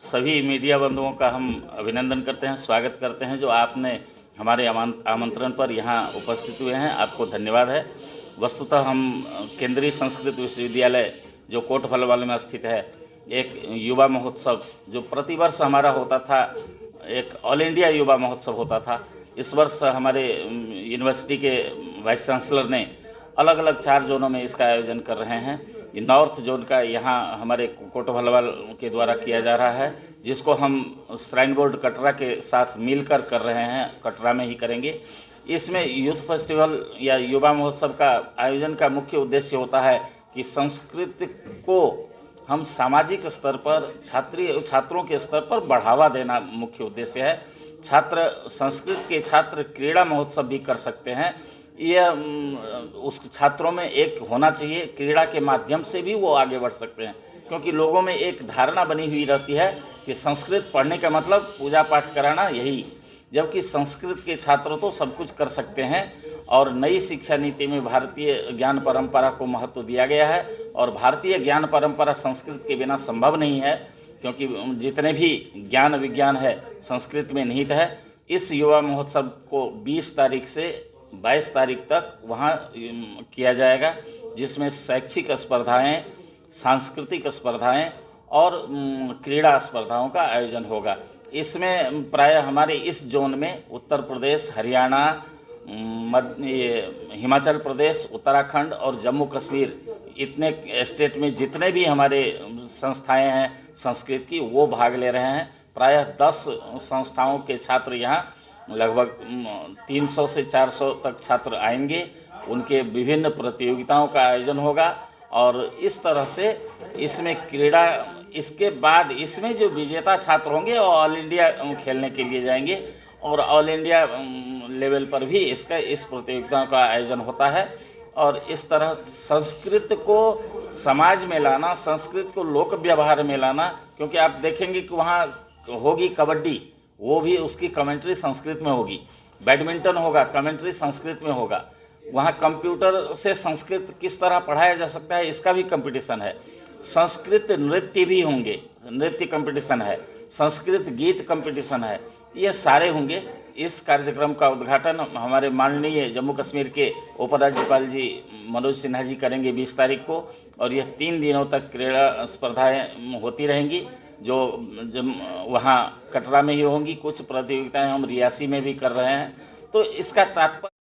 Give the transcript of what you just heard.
सभी मीडिया बंधुओं का हम अभिनंदन करते हैं, स्वागत करते हैं जो आपने हमारे आमंत्रण पर यहाँ उपस्थित हुए हैं। आपको धन्यवाद है। वस्तुतः हम केंद्रीय संस्कृत विश्वविद्यालय जो कोट भलवाल में स्थित है, एक युवा महोत्सव जो प्रतिवर्ष हमारा होता था, एक ऑल इंडिया युवा महोत्सव होता था। इस वर्ष हमारे यूनिवर्सिटी के वाइस चांसलर ने अलग अलग 4 जोनों में इसका आयोजन कर रहे हैं। ये नॉर्थ जोन का यहाँ हमारे कोट भलवाल के द्वारा किया जा रहा है, जिसको हम श्राइन बोर्ड कटरा के साथ मिलकर कर रहे हैं, कटरा में ही करेंगे। इसमें यूथ फेस्टिवल या युवा महोत्सव का आयोजन का मुख्य उद्देश्य होता है कि संस्कृत को हम सामाजिक स्तर पर छात्रों के स्तर पर बढ़ावा देना मुख्य उद्देश्य है। संस्कृत के छात्र क्रीड़ा महोत्सव भी कर सकते हैं। यह उस छात्रों में एक होना चाहिए, क्रीड़ा के माध्यम से भी वो आगे बढ़ सकते हैं, क्योंकि लोगों में एक धारणा बनी हुई रहती है कि संस्कृत पढ़ने का मतलब पूजा पाठ कराना यही, जबकि संस्कृत के छात्र तो सब कुछ कर सकते हैं। और नई शिक्षा नीति में भारतीय ज्ञान परंपरा को महत्व दिया गया है और भारतीय ज्ञान परंपरा संस्कृत के बिना संभव नहीं है, क्योंकि जितने भी ज्ञान विज्ञान है संस्कृत में निहित है। इस युवा महोत्सव को 20 तारीख से 22 तारीख तक वहाँ किया जाएगा, जिसमें शैक्षिक स्पर्धाएं, सांस्कृतिक स्पर्धाएं और क्रीड़ा स्पर्धाओं का आयोजन होगा। इसमें प्रायः हमारे इस जोन में उत्तर प्रदेश, हरियाणा, हिमाचल प्रदेश, उत्तराखंड और जम्मू कश्मीर, इतने स्टेट में जितने भी हमारे संस्थाएं हैं संस्कृत की, वो भाग ले रहे हैं। प्रायः 10 संस्थाओं के छात्र यहाँ लगभग 300 से 400 तक छात्र आएंगे। उनके विभिन्न प्रतियोगिताओं का आयोजन होगा और इस तरह से इसमें क्रीड़ा, इसके बाद इसमें जो विजेता छात्र होंगे वो ऑल इंडिया खेलने के लिए जाएंगे और ऑल इंडिया लेवल पर भी इस प्रतियोगिताओं का आयोजन होता है। और इस तरह संस्कृत को समाज में लाना, संस्कृत को लोक व्यवहार में लाना, क्योंकि आप देखेंगे कि वहाँ होगी कबड्डी, वो भी उसकी कमेंट्री संस्कृत में होगी। बैडमिंटन होगा, कमेंट्री संस्कृत में होगा। वहाँ कंप्यूटर से संस्कृत किस तरह पढ़ाया जा सकता है, इसका भी कंपटीशन है। संस्कृत नृत्य भी होंगे, नृत्य कंपटीशन है। संस्कृत गीत कंपटीशन है। ये सारे होंगे। इस कार्यक्रम का उद्घाटन हमारे माननीय जम्मू कश्मीर के उपराज्यपाल जी मनोज सिन्हा जी करेंगे 20 तारीख को, और यह 3 दिनों तक क्रीड़ा स्पर्धाएँ होती रहेंगी जो वहाँ कटरा में ही होंगी। कुछ प्रतियोगिताएं हम रियासी में भी कर रहे हैं। तो इसका तात्पर्य